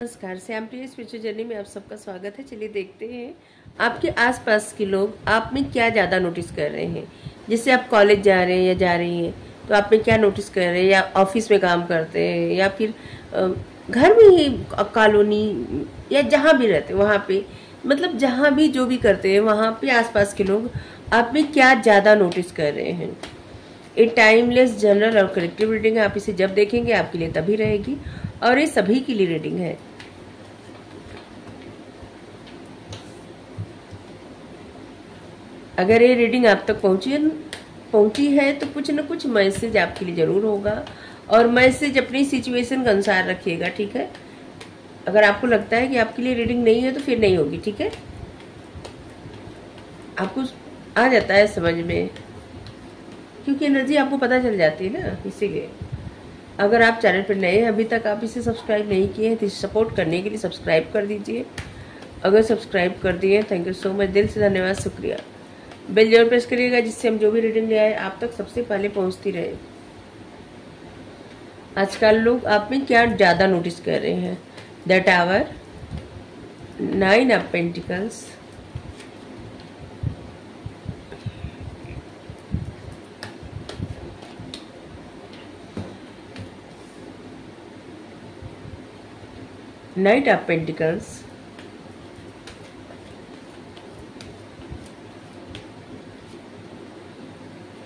नमस्कार, श्याम प्रिय spiritual journey में आप सबका स्वागत है। चलिए देखते हैं आपके आसपास के लोग आप में क्या ज़्यादा नोटिस कर रहे हैं। जैसे आप कॉलेज जा रहे हैं या जा रही हैं तो आप में क्या नोटिस कर रहे हैं, या ऑफिस में काम करते हैं या फिर घर में ही कॉलोनी या जहाँ भी रहते हैं वहाँ पे, मतलब जहाँ भी जो भी करते हैं वहाँ पे आसपास के लोग आप में क्या ज़्यादा नोटिस कर रहे हैं। ये टाइमलेस जनरल और कलेक्टिव रीडिंग है। आप इसे जब देखेंगे आपके लिए तभी रहेगी और ये सभी के लिए रीडिंग है। अगर ये रीडिंग आप तक पहुंची है तो कुछ न कुछ मैसेज आपके लिए जरूर होगा, और मैसेज अपनी सिचुएशन के अनुसार रखिएगा, ठीक है। अगर आपको लगता है कि आपके लिए रीडिंग नहीं है तो फिर नहीं होगी, ठीक है। आपको आ जाता है समझ में, क्योंकि एनर्जी आपको पता चल जाती है ना, इसीलिए। अगर आप चैनल पर नए हैं, अभी तक आप इसे सब्सक्राइब नहीं किए हैं तो इसे सपोर्ट करने के लिए सब्सक्राइब कर दीजिए। अगर सब्सक्राइब कर दिए थैंक यू सो मच, दिल से धन्यवाद, शुक्रिया। बेल जरूर प्रेस करिएगा जिससे हम जो भी रीडिंग ले आए आप तक सबसे पहले पहुंचती रहे। आजकल लोग आप में क्या ज़्यादा नोटिस कर रहे हैं। The tower, 9 of pentacles, night of pentacles,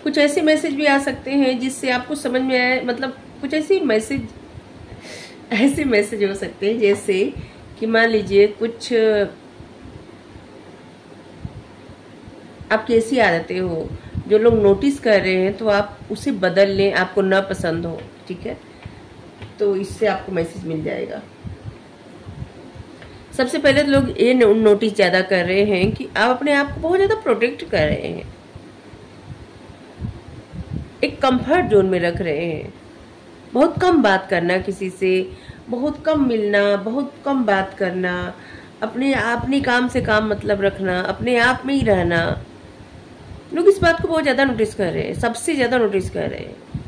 कुछ ऐसे मैसेज भी आ सकते हैं जिससे आपको समझ में आए, मतलब कुछ ऐसे मैसेज हो सकते हैं जैसे कि मान लीजिए कुछ आपकी ऐसी आदतें हो जो लोग नोटिस कर रहे हैं तो आप उसे बदल लें, आपको ना पसंद हो, ठीक है। तो इससे आपको मैसेज मिल जाएगा। सबसे पहले तो लोग ये नोटिस ज़्यादा कर रहे हैं कि आप अपने आप को बहुत ज़्यादा प्रोटेक्ट कर रहे हैं, एक कंफर्ट जोन में रख रहे हैं। बहुत कम बात करना किसी से, बहुत कम मिलना, बहुत कम बात करना, अपने काम से काम मतलब रखना, अपने आप में ही रहना। लोग इस बात को बहुत ज़्यादा नोटिस कर रहे हैं, सबसे ज़्यादा नोटिस कर रहे हैं।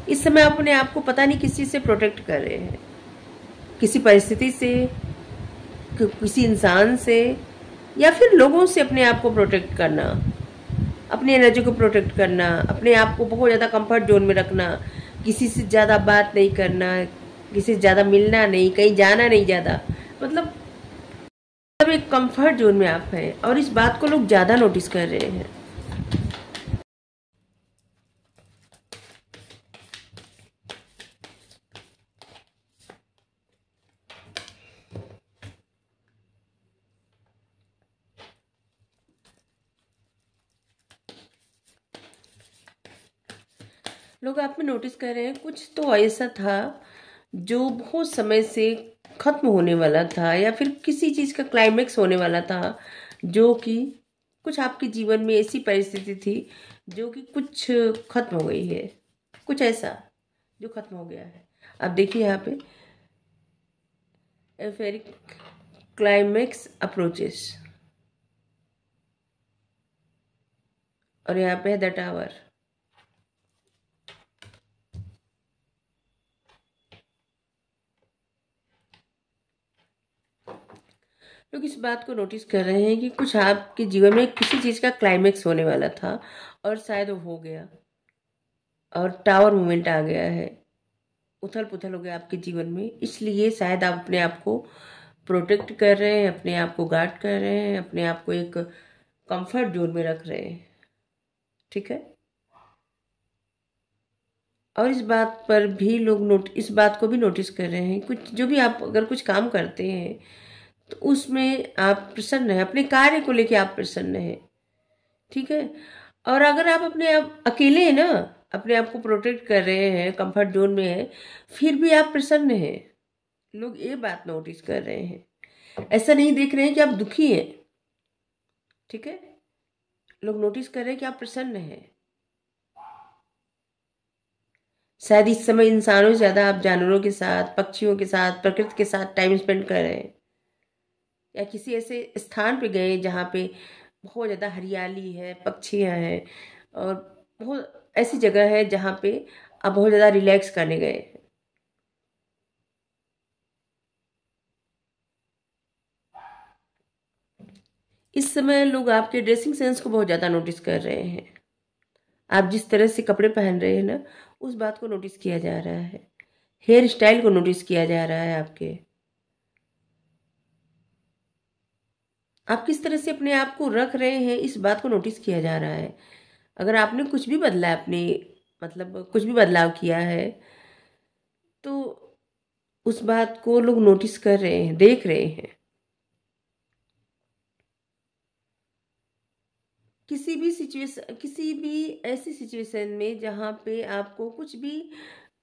इस समय अपने आप को पता नहीं किस चीज़ से प्रोटेक्ट कर रहे हैं, किसी परिस्थिति से, किसी इंसान से, या फिर लोगों से अपने आप को प्रोटेक्ट करना, अपनी एनर्जी को प्रोटेक्ट करना, अपने आप को बहुत ज़्यादा कंफर्ट जोन में रखना, किसी से ज़्यादा बात नहीं करना, किसी से ज़्यादा मिलना नहीं, कहीं जाना नहीं ज़्यादा, मतलब एक कंफर्ट जोन में आप हैं और इस बात को लोग ज़्यादा नोटिस कर रहे हैं। लोग आप में नोटिस कर रहे हैं कुछ तो ऐसा था जो बहुत समय से खत्म होने वाला था, या फिर किसी चीज़ का क्लाइमेक्स होने वाला था, जो कि कुछ आपके जीवन में ऐसी परिस्थिति थी जो कि कुछ खत्म हो गई है, कुछ ऐसा जो खत्म हो गया है। अब देखिए यहाँ पे एफेरिक क्लाइमेक्स अप्रोचेस, और यहाँ पे है द टावर। लोग इस बात को नोटिस कर रहे हैं कि कुछ आपके जीवन में किसी चीज़ का क्लाइमेक्स होने वाला था और शायद वो हो गया, और टावर मोमेंट आ गया है, उथल पुथल हो गया आपके जीवन में। इसलिए शायद आप अपने आप को प्रोटेक्ट कर रहे हैं, अपने आप को गार्ड कर रहे हैं, अपने आप को एक कंफर्ट जोन में रख रहे हैं, ठीक है। और इस बात पर भी लोग इस बात को भी नोटिस कर रहे हैं, कुछ जो भी आप अगर कुछ काम करते हैं तो उसमें आप प्रसन्न हैं, अपने कार्य को लेके आप प्रसन्न हैं, ठीक है। और अगर आप अपने आप अकेले हैं ना, अपने आप को प्रोटेक्ट कर रहे हैं, कंफर्ट जोन में है, फिर भी आप प्रसन्न हैं। लोग ये बात नोटिस कर रहे हैं, ऐसा नहीं देख रहे हैं कि आप दुखी हैं, ठीक है। लोग नोटिस कर रहे हैं कि आप प्रसन्न हैं। शायद इस समय इंसानों से ज़्यादा आप जानवरों के साथ, पक्षियों के साथ, प्रकृति के साथ टाइम स्पेंड कर रहे हैं, या किसी ऐसे स्थान पे गए जहाँ पे बहुत ज़्यादा हरियाली है, पक्षियाँ हैं, और बहुत ऐसी जगह है जहाँ पे आप बहुत ज़्यादा रिलैक्स करने गए हैं। इस समय लोग आपके ड्रेसिंग सेंस को बहुत ज़्यादा नोटिस कर रहे हैं। आप जिस तरह से कपड़े पहन रहे हैं ना, उस बात को नोटिस किया जा रहा है। हेयर स्टाइल को नोटिस किया जा रहा है आपके। आप किस तरह से अपने आप को रख रहे हैं, इस बात को नोटिस किया जा रहा है। अगर आपने कुछ भी बदला है, अपने मतलब कुछ भी बदलाव किया है, तो उस बात को लोग नोटिस कर रहे हैं, देख रहे हैं। किसी भी ऐसी सिचुएशन में जहाँ पे आपको कुछ भी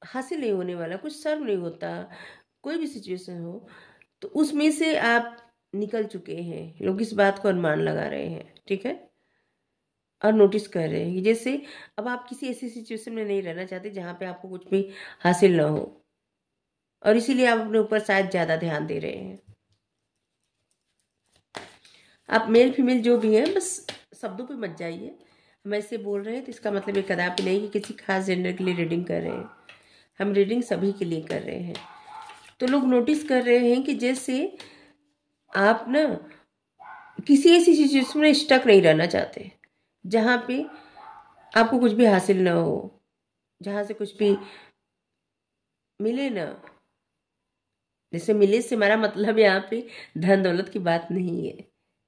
हासिल नहीं होने वाला, कुछ सर्व नहीं होता, कोई भी सिचुएशन हो, तो उसमें से आप निकल चुके हैं। लोग इस बात को अनुमान लगा रहे हैं, ठीक है, और नोटिस कर रहे हैं। जैसे अब आप किसी ऐसी सिचुएशन में नहीं रहना चाहते जहाँ पे आपको कुछ भी हासिल ना हो, और इसीलिए आप अपने ऊपर शायद ज़्यादा ध्यान दे रहे हैं। आप मेल फीमेल जो भी हैं, बस शब्दों पे मत जाइए। हम ऐसे बोल रहे हैं तो इसका मतलब ये कदापि नहीं कि किसी खास जेंडर के लिए रीडिंग कर रहे हैं। हम रीडिंग सभी के लिए कर रहे हैं। तो लोग नोटिस कर रहे हैं कि जैसे आप ना किसी ऐसी सिचुएशन में स्टक नहीं रहना चाहते जहाँ पे आपको कुछ भी हासिल ना हो, जहाँ से कुछ भी मिले ना। जैसे मिले से हमारा मतलब यहाँ पे धन दौलत की बात नहीं है,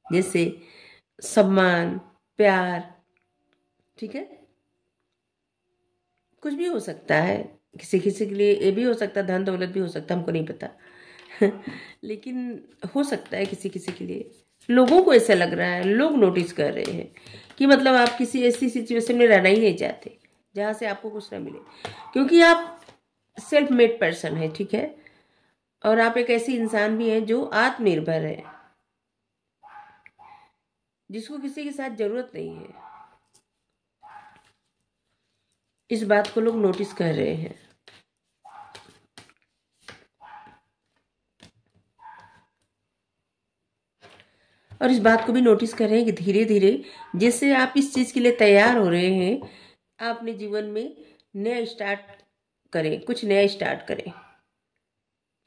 जैसे सम्मान, प्यार, ठीक है, कुछ भी हो सकता है। किसी किसी के लिए ये भी हो सकता है, धन दौलत भी हो सकता है, हमको नहीं पता लेकिन हो सकता है किसी किसी के लिए। लोगों को ऐसा लग रहा है, लोग नोटिस कर रहे हैं कि मतलब आप किसी ऐसी सिचुएशन में रहना ही नहीं चाहते जहाँ से आपको कुछ ना मिले, क्योंकि आप सेल्फ मेड पर्सन है, ठीक है, और आप एक ऐसी इंसान भी हैं जो आत्मनिर्भर है, जिसको किसी के साथ जरूरत नहीं है। इस बात को लोग नोटिस कर रहे हैं। और इस बात को भी नोटिस कर रहे हैं कि धीरे धीरे जैसे आप इस चीज़ के लिए तैयार हो रहे हैं, आप अपने जीवन में नया स्टार्ट करें, कुछ नया स्टार्ट करें,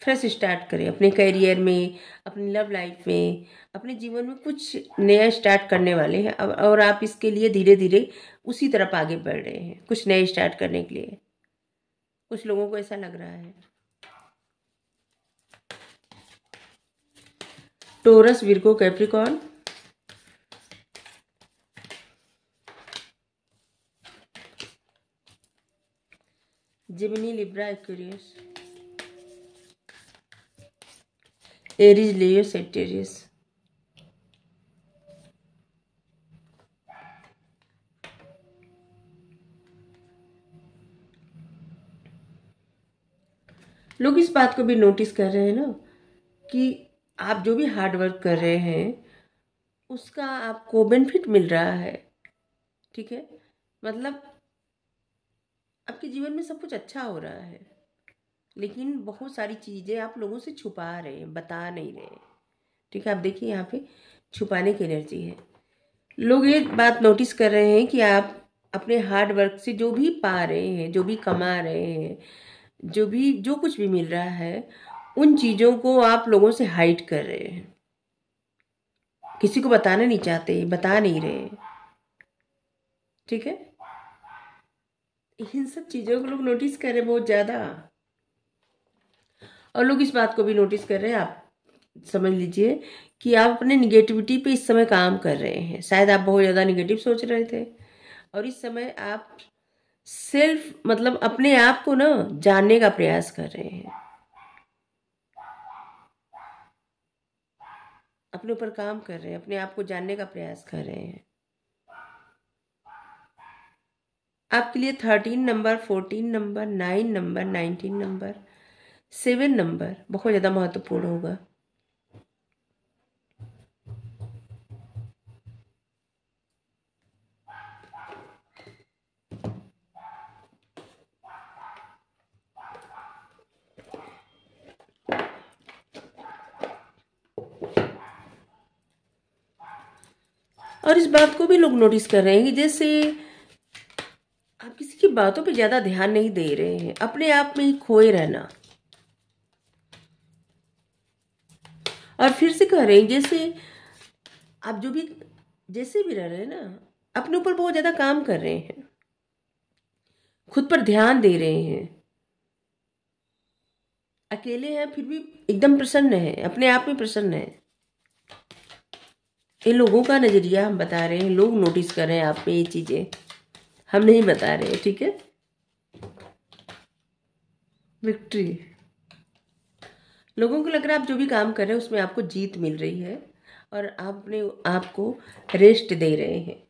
फ्रेश स्टार्ट करें अपने करियर में, अपनी लव लाइफ में, अपने जीवन में कुछ नया स्टार्ट करने वाले हैं। और आप इसके लिए धीरे धीरे उसी तरफ आगे बढ़ रहे हैं, कुछ नया स्टार्ट करने के लिए। कुछ लोगों को ऐसा लग रहा है। Taurus, Virgo, Capricorn, Gemini, Libra, Aquarius, Aries, Leo, Sagittarius. लोग इस बात को भी नोटिस कर रहे हैं ना कि आप जो भी हार्ड वर्क कर रहे हैं उसका आपको बेनिफिट मिल रहा है, ठीक है, मतलब आपके जीवन में सब कुछ अच्छा हो रहा है, लेकिन बहुत सारी चीज़ें आप लोगों से छुपा रहे हैं, बता नहीं रहे, ठीक है। आप देखिए यहाँ पे छुपाने की एनर्जी है। लोग ये बात नोटिस कर रहे हैं कि आप अपने हार्ड वर्क से जो भी पा रहे हैं, जो भी कमा रहे हैं, जो कुछ भी मिल रहा है, उन चीज़ों को आप लोगों से हाइड कर रहे हैं, किसी को बताना नहीं चाहते, बता नहीं रहे, ठीक है। इन सब चीज़ों को लोग नोटिस कर रहे हैं बहुत ज़्यादा। और लोग इस बात को भी नोटिस कर रहे हैं, आप समझ लीजिए कि आप अपने निगेटिविटी पे इस समय काम कर रहे हैं। शायद आप बहुत ज़्यादा निगेटिव सोच रहे थे, और इस समय आप सेल्फ मतलब अपने आप को ना जानने का प्रयास कर रहे हैं, अपने ऊपर काम कर रहे हैं, अपने आप को जानने का प्रयास कर रहे हैं। आपके लिए 13 number, 14 number, 9 number, 19 number, 7 number बहुत ज़्यादा महत्वपूर्ण होगा। और इस बात को भी लोग नोटिस कर रहे हैं कि जैसे आप किसी की बातों पे ज़्यादा ध्यान नहीं दे रहे हैं, अपने आप में ही खोए रहना। और फिर से कह रहे हैं जैसे आप जो भी जैसे भी रह रहे हैं ना, अपने ऊपर बहुत ज़्यादा काम कर रहे हैं, खुद पर ध्यान दे रहे हैं, अकेले हैं फिर भी एकदम प्रसन्न है, अपने आप में प्रसन्न है। ये लोगों का नज़रिया हम बता रहे हैं, लोग नोटिस कर रहे हैं आप में ये चीज़ें, हम नहीं बता रहे हैं, ठीक है। विक्ट्री, लोगों को लग रहा है आप जो भी काम कर रहे हैं उसमें आपको जीत मिल रही है और आप अपने आप को रेस्ट दे रहे हैं,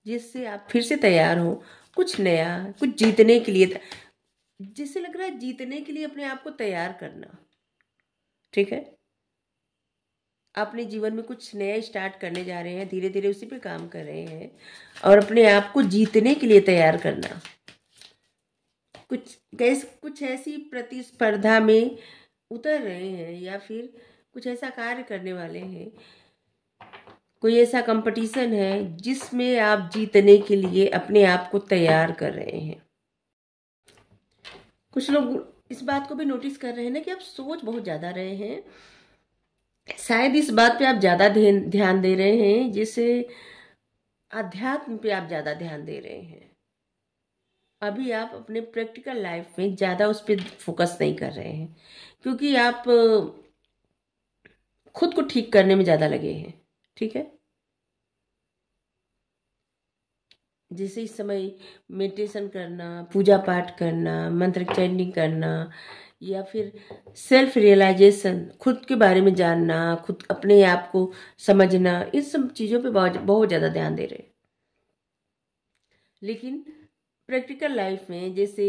जिससे आप फिर से तैयार हो कुछ नया, कुछ जीतने के लिए, जिससे लग रहा है जीतने के लिए अपने आप को तैयार करना, ठीक है। अपने जीवन में कुछ नया स्टार्ट करने जा रहे हैं, धीरे धीरे उसी पे काम कर रहे हैं और अपने आप को जीतने के लिए तैयार करना, कुछ ऐसी प्रतिस्पर्धा में उतर रहे हैं या फिर कुछ ऐसा कार्य करने वाले हैं, कोई ऐसा कंपटीशन है जिसमें आप जीतने के लिए अपने आप को तैयार कर रहे हैं। कुछ लोग इस बात को भी नोटिस कर रहे हैं ना कि आप सोच बहुत ज़्यादा रहे हैं, शायद इस बात पे आप ज़्यादा ध्यान दे रहे हैं, जैसे अध्यात्म पे आप ज़्यादा ध्यान दे रहे हैं। अभी आप अपने प्रैक्टिकल लाइफ में ज़्यादा उस पर फोकस नहीं कर रहे हैं, क्योंकि आप खुद को ठीक करने में ज़्यादा लगे हैं, ठीक है। जैसे इस समय मेडिटेशन करना, पूजा पाठ करना, मंत्र चैंटिंग करना, या फिर सेल्फ रियलाइजेशन, खुद के बारे में जानना, खुद अपने आप को समझना, इन सब चीज़ों पे बहुत ज़्यादा ध्यान दे रहे हैं। लेकिन प्रैक्टिकल लाइफ में जैसे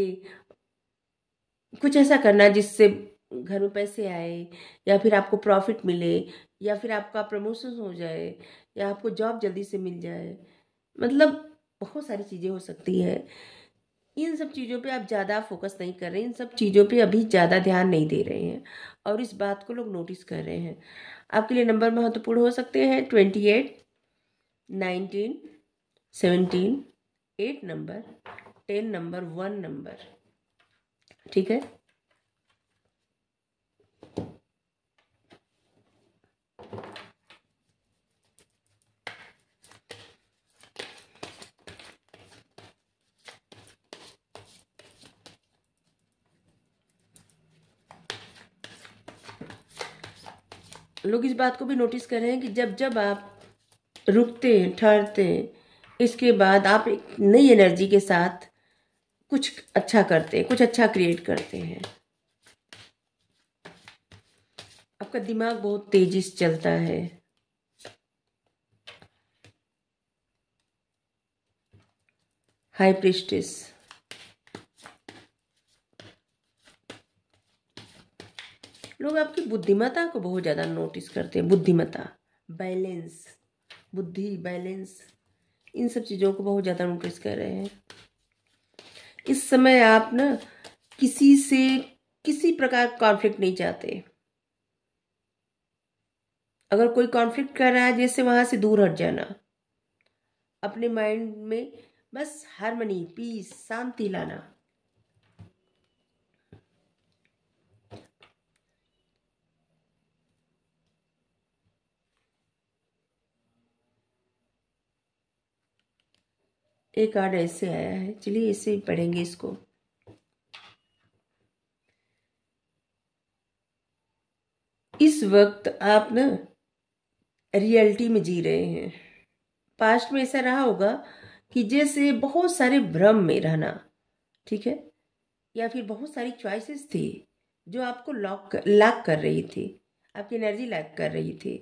कुछ ऐसा करना जिससे घर में पैसे आए, या फिर आपको प्रॉफिट मिले, या फिर आपका प्रमोशन हो जाए, या आपको जॉब जल्दी से मिल जाए, मतलब बहुत सारी चीज़ें हो सकती है। इन सब चीज़ों पे आप ज़्यादा फोकस नहीं कर रहे हैं, इन सब चीज़ों पे अभी ज़्यादा ध्यान नहीं दे रहे हैं और इस बात को लोग नोटिस कर रहे हैं। आपके लिए नंबर महत्वपूर्ण हो सकते हैं 28, 19, 17, 8 नंबर, 10 नंबर, 1 नंबर, ठीक है। लोग इस बात को भी नोटिस कर रहे हैं कि जब जब आप रुकते हैं, ठहरते हैं, इसके बाद आप एक नई एनर्जी के साथ कुछ अच्छा करते हैं, कुछ अच्छा क्रिएट करते हैं। आपका दिमाग बहुत तेजी से चलता है। हाई प्रीस्टेस, लोग आपकी बुद्धिमत्ता को बहुत ज़्यादा नोटिस करते हैं। बुद्धिमत्ता, बैलेंस, बुद्धि, बैलेंस, इन सब चीज़ों को बहुत ज़्यादा नोटिस कर रहे हैं। इस समय आप ना किसी से किसी प्रकार कॉन्फ्लिक्ट नहीं चाहते। अगर कोई कॉन्फ्लिक्ट कर रहा है, जैसे वहाँ से दूर हट जाना, अपने माइंड में बस हार्मनी, पीस, शांति लाना। एक कार्ड ऐसे आया है, चलिए ऐसे ही पढ़ेंगे इसको। इस वक्त आप ना रियलिटी में जी रहे हैं। पास्ट में ऐसा रहा होगा कि जैसे बहुत सारे भ्रम में रहना, ठीक है, या फिर बहुत सारी चॉइसेस थी जो आपको लॉक कर रही थी, आपकी एनर्जी लैक कर रही थी,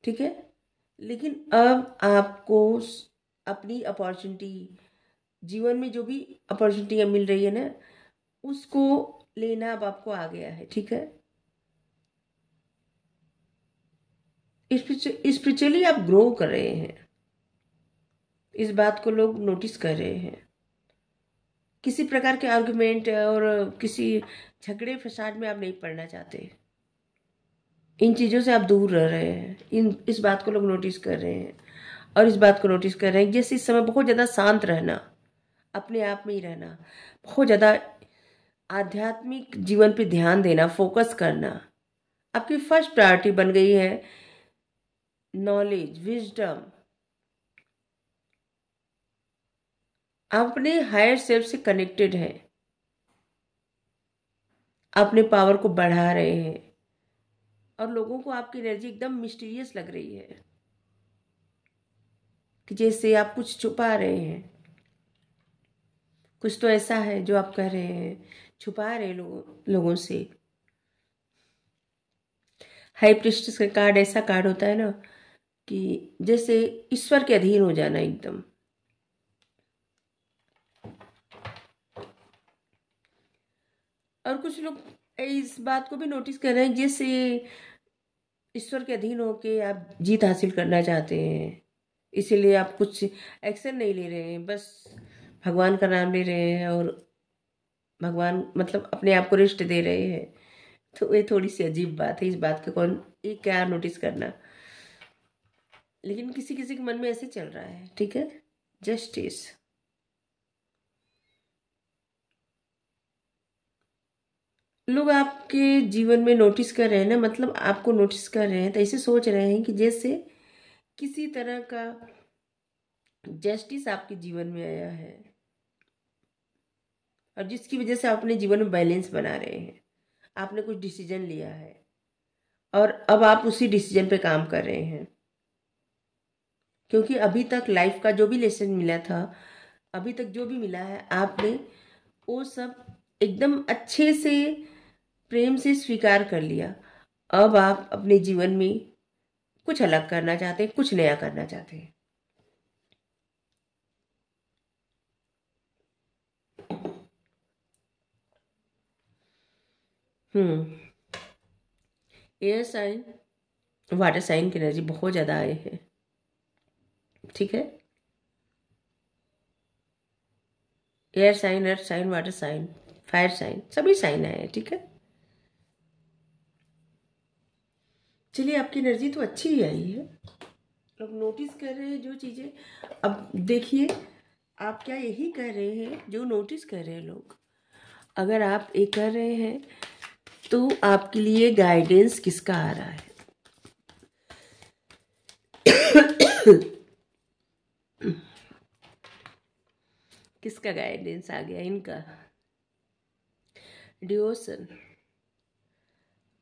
ठीक है। लेकिन अब आपको अपनी अपॉर्चुनिटी, जीवन में जो भी अपॉर्चुनिटियाँ मिल रही है ना, उसको लेना अब आपको आ गया है, ठीक है। स्पिरिचुअली आप ग्रो कर रहे हैं, इस बात को लोग नोटिस कर रहे हैं। किसी प्रकार के आर्गुमेंट और किसी झगड़े फसाद में आप नहीं पड़ना चाहते, इन चीज़ों से आप दूर रह रहे हैं। इस बात को लोग नोटिस कर रहे हैं और इस बात को नोटिस कर रहे हैं जैसे इस समय बहुत ज़्यादा शांत रहना, अपने आप में ही रहना, बहुत ज़्यादा आध्यात्मिक जीवन पे ध्यान देना, फोकस करना आपकी फर्स्ट प्रायोरिटी बन गई है। नॉलेज, विजडम, आप अपने हायर सेल्फ से कनेक्टेड हैं, अपने पावर को बढ़ा रहे हैं और लोगों को आपकी एनर्जी एकदम मिस्टीरियस लग रही है कि जैसे आप कुछ छुपा रहे हैं। कुछ तो ऐसा है जो आप कर रहे हैं, छुपा रहे हैं लोगों से। हाई प्रिस्टेस का कार्ड ऐसा कार्ड होता है ना कि जैसे ईश्वर के अधीन हो जाना एकदम। और कुछ लोग इस बात को भी नोटिस कर रहे हैं जैसे ईश्वर के अधीन होके आप जीत हासिल करना चाहते हैं, इसीलिए आप कुछ एक्शन नहीं ले रहे हैं, बस भगवान का नाम ले रहे हैं और भगवान मतलब अपने आप को रेस्ट दे रहे हैं। तो ये थोड़ी सी अजीब बात है, इस बात का कौन ये क्या नोटिस करना। लेकिन किसी किसी के मन में ऐसे चल रहा है, ठीक है। जस्टिस, लोग आपके जीवन में नोटिस कर रहे हैं ना, मतलब आपको नोटिस कर रहे हैं तो ऐसे सोच रहे हैं कि जैसे किसी तरह का जस्टिस आपके जीवन में आया है और जिसकी वजह से आप अपने जीवन में बैलेंस बना रहे हैं। आपने कुछ डिसीजन लिया है और अब आप उसी डिसीजन पे काम कर रहे हैं, क्योंकि अभी तक लाइफ का जो भी लेसन मिला था, अभी तक जो भी मिला है, आपने वो सब एकदम अच्छे से प्रेम से स्वीकार कर लिया। अब आप अपने जीवन में कुछ अलग करना चाहते हैं, कुछ नया करना चाहते हैं। हम्म एयर साइन, वाटर साइन की एनर्जी बहुत ज़्यादा आए हैं, ठीक है। Air sign, earth sign, water sign, fire sign, सभी साइन आए हैं, ठीक है। चलिए, आपकी एनर्जी तो अच्छी ही आई है, लोग नोटिस कर रहे हैं जो चीज़ें। अब देखिए, आप क्या यही कर रहे हैं जो नोटिस कर रहे हैं लोग। अगर आप ये कर रहे हैं तो आपके लिए गाइडेंस किसका आ रहा है? किसका गाइडेंस आ गया? इनका डिवोशन।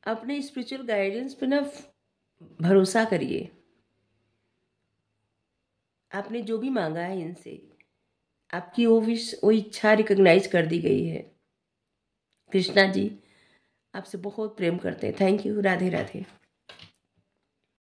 अपने स्पिरिचुअल गाइडेंस पे ना भरोसा करिए। आपने जो भी मांगा है इनसे, आपकी वो विश, वो इच्छा रिकॉग्नाइज कर दी गई है। कृष्णा जी आपसे बहुत प्रेम करते हैं। Thank you. राधे राधे।